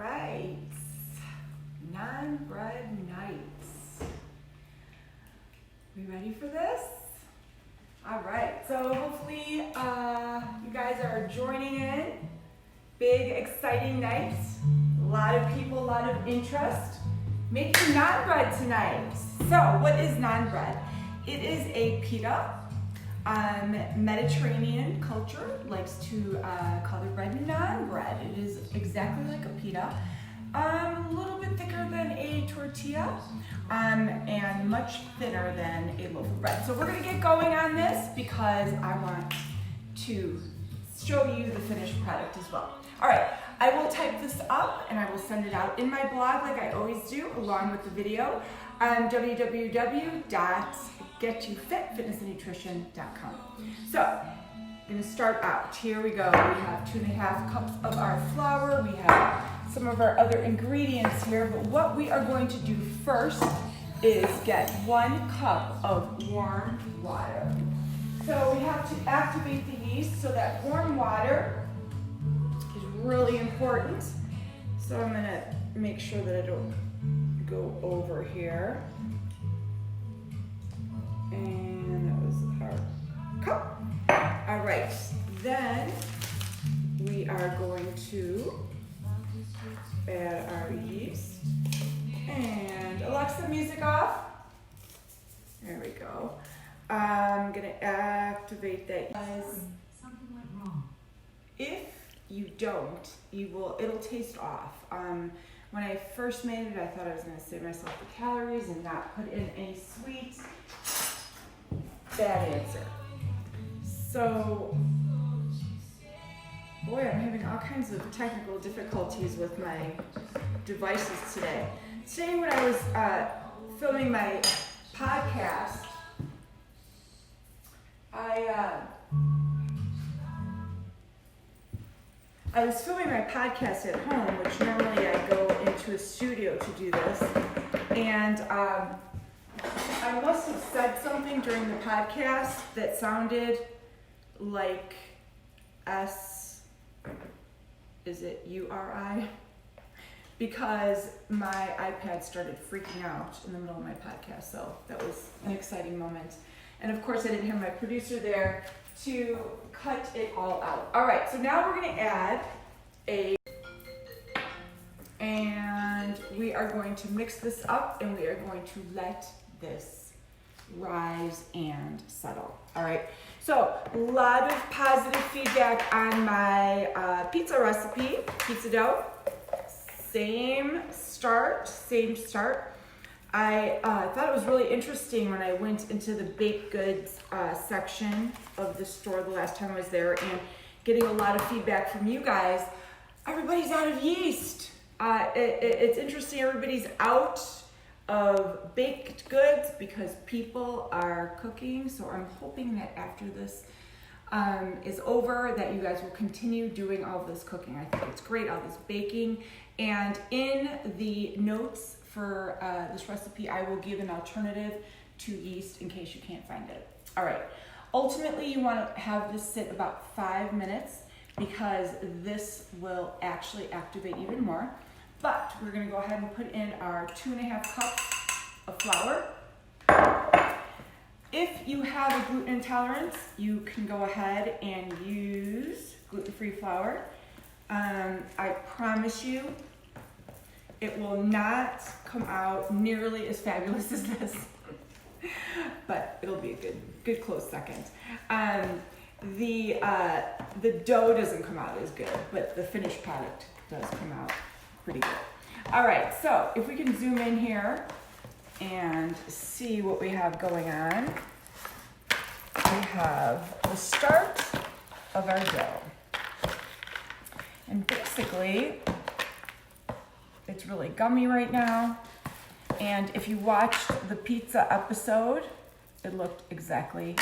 right, naan bread nights. We ready for this? All right, so hopefully you guys are joining in. Big, exciting night. A lot of people, a lot of interest. Making naan bread tonight. So, what is naan bread? It is a pita. Mediterranean culture likes to call their bread naan bread. It is exactly like a pita. A little bit thicker than a tortilla and much thinner than a loaf of bread. So we're going to get going on this because I want to show you the finished product as well. All right, I will type this up and I will send it out in my blog like I always do, along with the video on www.getyoufitfitnessandnutrition.com. So, I'm going to start out. Here we go. We have 2.5 cups of our flour. We have some of our other ingredients here, but what we are going to do first is get 1 cup of warm water. So we have to activate the yeast, so that warm water is really important. So I'm going to make sure that I don't go over here. And that was our cup. All right, then we are going to add our yeast. And Alexa, music off. There we go. I'm gonna activate that. Something went wrong. If you don't, it'll taste off. When I first made it, I thought I was gonna save myself the calories and not put in any sweets. Bad answer. So, boy, I'm having all kinds of technical difficulties with my devices today. Today when I was filming my podcast, I was filming my podcast at home, which normally I go into a studio to do this, and I must have said something during the podcast that sounded like URI? Because my iPad started freaking out in the middle of my podcast, so that was an exciting moment. And of course I didn't have my producer there to cut it all out. All right, so now we're gonna add and we are going to mix this up and we are going to let this rise and settle. All right, so a lot of positive feedback on my pizza recipe, pizza dough. Same start. I thought it was really interesting when I went into the baked goods section of the store the last time I was there and getting a lot of feedback from you guys. Everybody's out of yeast. It's interesting, everybody's out of baked goods because people are cooking. So I'm hoping that after this is over that you guys will continue doing all of this cooking. I think it's great, all this baking. And in the notes for this recipe, I will give an alternative to yeast in case you can't find it. All right, ultimately you want to have this sit about 5 minutes because this will actually activate even more. But we're gonna go ahead and put in our 2.5 cups of flour. If you have a gluten intolerance, you can go ahead and use gluten-free flour. I promise you, it will not come out nearly as fabulous as this, but it'll be a good close second. The dough doesn't come out as good, but the finished product does come out pretty good. All right, so if we can zoom in here and see what we have going on. We have the start of our dough. And basically, it's really gummy right now. And if you watched the pizza episode, it looked exactly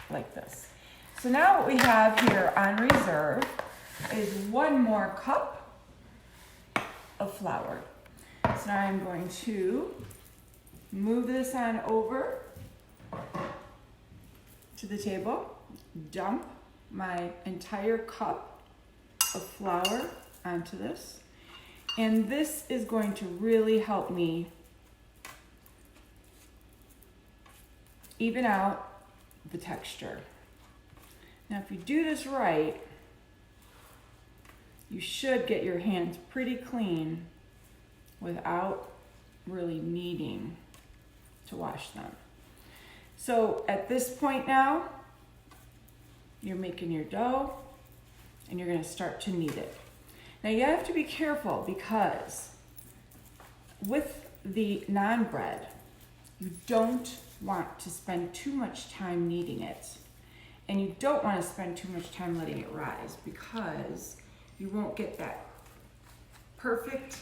like this. So now what we have here on reserve is 1 more cup of flour. So now I'm going to move this on over to the table, dump my entire cup of flour onto this, And this is going to really help me even out the texture. Now, if you do this right, you should get your hands pretty clean without really needing to wash them. So at this point now, you're making your dough and you're gonna start to knead it. Now you have to be careful because with the naan bread, you don't want to spend too much time kneading it. And you don't want to spend too much time letting it rise because you won't get that perfect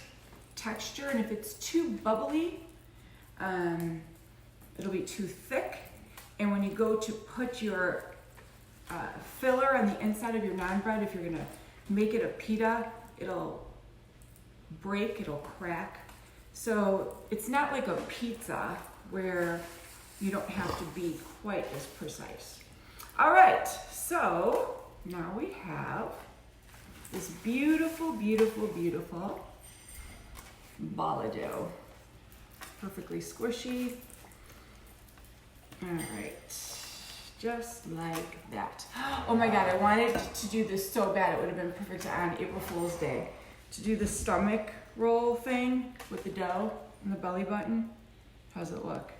texture. And if it's too bubbly, it'll be too thick. And when you go to put your filler on the inside of your naan bread, if you're gonna make it a pita, it'll break, it'll crack. So it's not like a pizza where you don't have to be quite as precise. All right, so now we have this beautiful, beautiful, beautiful ball of dough. Perfectly squishy. All right, just like that. Oh my God, I wanted to do this so bad. It would have been perfect on April Fool's Day. To do the stomach roll thing with the dough and the belly button. How's it look?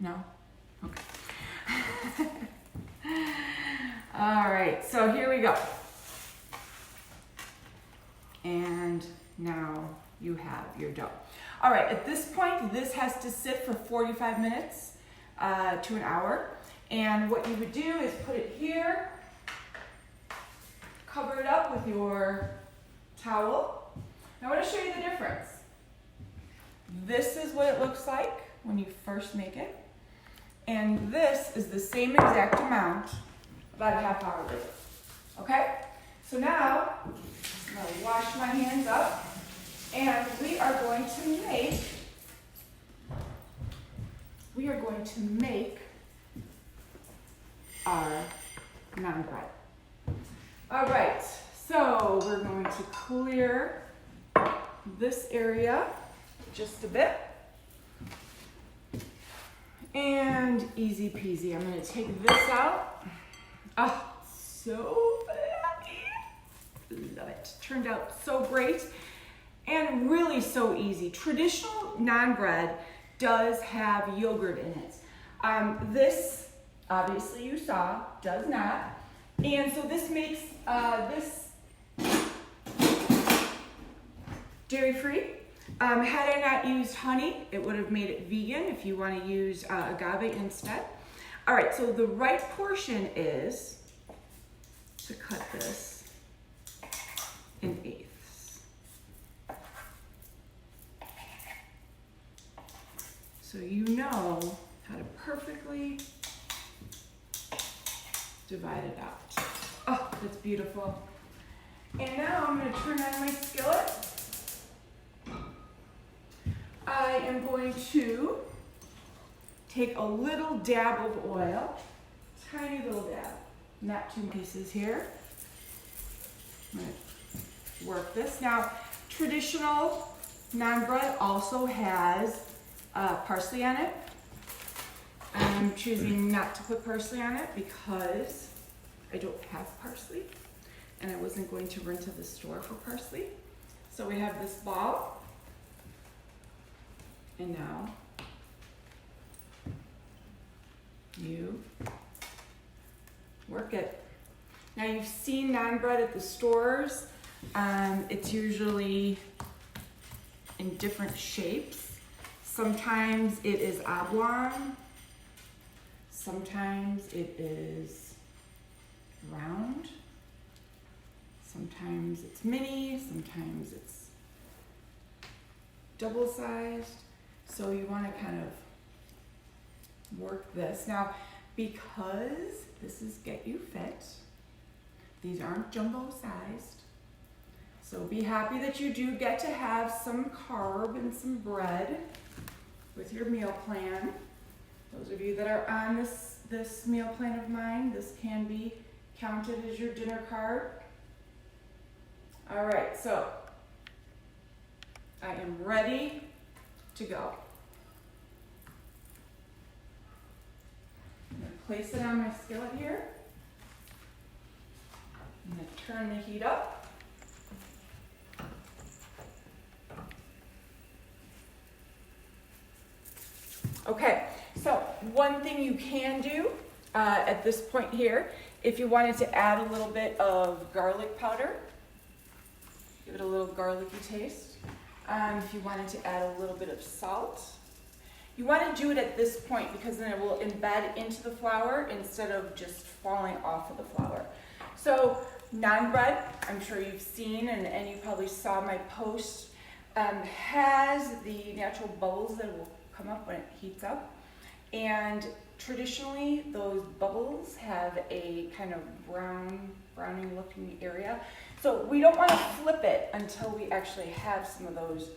No? Okay. All right, so here we go. And now you have your dough. All right, at this point, this has to sit for 45 minutes to an hour. And what you would do is put it here, cover it up with your towel. Now I want to show you the difference. This is what it looks like when you first make it. And this is the same exact amount about a half hour later. Okay? So now, I'm going to wash my hands up, and we are going to make our naan bread. All right, so we're going to clear this area just a bit. And easy peasy, I'm gonna take this out. Oh, so happy. Love it. Turned out so great and really so easy. Traditional naan bread does have yogurt in it. This, obviously you saw, does not. And so this makes this dairy-free. Had I not used honey, it would have made it vegan if you want to use agave instead. All right, so the right portion is to cut this in eighths. So you know how to perfectly divide it out. Oh, that's beautiful. And now I'm going to turn on my skillet. I am going to take a little dab of oil, tiny little dab, not two pieces here. I'm going to work this. Now, traditional naan bread also has parsley on it. I'm choosing not to put parsley on it because I don't have parsley and I wasn't going to run to the store for parsley. So we have this ball. And now you work it. Now you've seen naan bread at the stores. It's usually in different shapes. Sometimes it is oblong. Sometimes it is round. Sometimes it's mini. Sometimes it's double-sized. So you want to kind of work this. Now, because this is Get You Fit, these aren't jumbo-sized. So be happy that you do get to have some carb and some bread with your meal plan. Those of you that are on this meal plan of mine, this can be counted as your dinner carb. All right, so I am ready to go. I'm gonna place it on my skillet here. I'm gonna turn the heat up. Okay, so one thing you can do at this point here, if you wanted to add a little bit of garlic powder, give it a little garlicky taste. If you wanted to add a little bit of salt, you want to do it at this point because then it will embed into the flour instead of just falling off of the flour. So naan bread, I'm sure you've seen and you probably saw my post, has the natural bubbles that will come up when it heats up. And traditionally those bubbles have a kind of browning looking area. So we don't want to flip it until we actually have some of those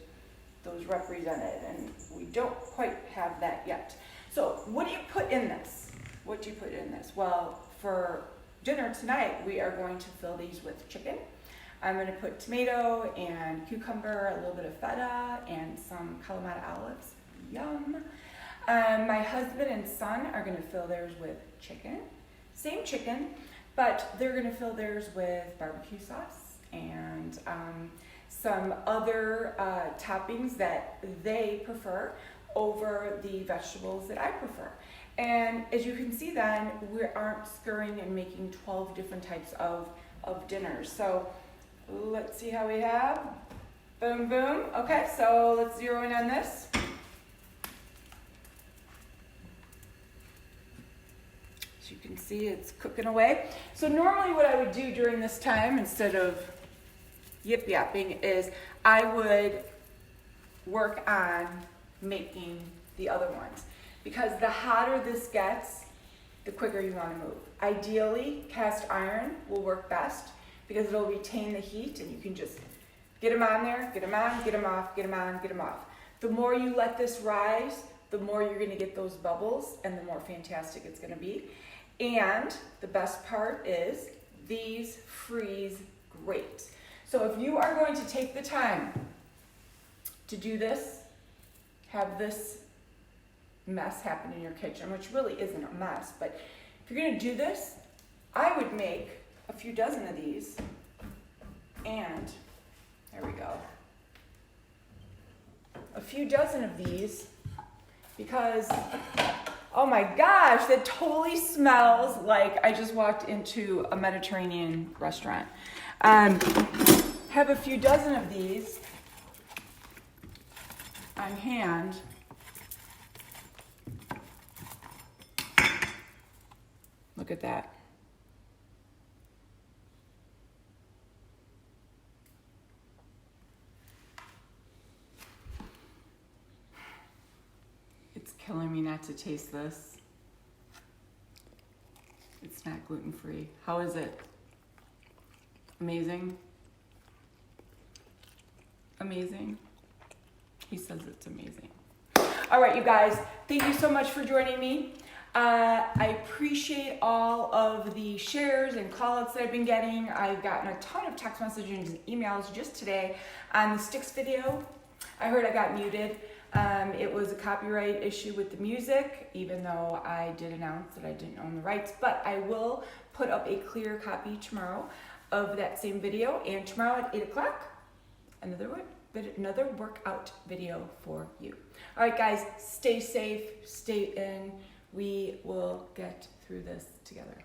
represented, and we don't quite have that yet. So what do you put in this? What do you put in this? Well, for dinner tonight, we are going to fill these with chicken. I'm going to put tomato and cucumber, a little bit of feta, and some Kalamata olives. Yum. My husband and son are going to fill theirs with chicken. Same chicken, but they're going to fill theirs with barbecue sauce and some other toppings that they prefer over the vegetables that I prefer. And as you can see then, we aren't scurrying and making 12 different types of dinners. So let's see how we have. Boom, boom. Okay, so let's zero in on this. As you can see, it's cooking away. So normally what I would do during this time, instead of yip-yapping, is I would work on making the other ones. Because the hotter this gets, the quicker you want to move. Ideally, cast iron will work best because it'll retain the heat and you can just get them on there, get them on, get them off, get them on, get them off. The more you let this rise, the more you're going to get those bubbles and the more fantastic it's going to be. And the best part is these freeze great. So if you are going to take the time to do this, have this mess happen in your kitchen, which really isn't a mess, but if you're going to do this, I would make a few dozen of these, and there we go, a few dozen of these, because oh my gosh, that totally smells like I just walked into a Mediterranean restaurant. Have a few dozen of these on hand. Look at that. It's killing me not to taste this. It's not gluten-free. How is it? Amazing? Amazing? He says it's amazing. All right, you guys, thank you so much for joining me. I appreciate all of the shares and call-outs that I've been getting. I've gotten a ton of text messages and emails just today on the Sticks video. I heard I got muted. It was a copyright issue with the music, even though I did announce that I didn't own the rights, but I will put up a clear copy tomorrow of that same video, and tomorrow at 8 o'clock, another workout video for you. All right, guys, stay safe, stay in. We will get through this together.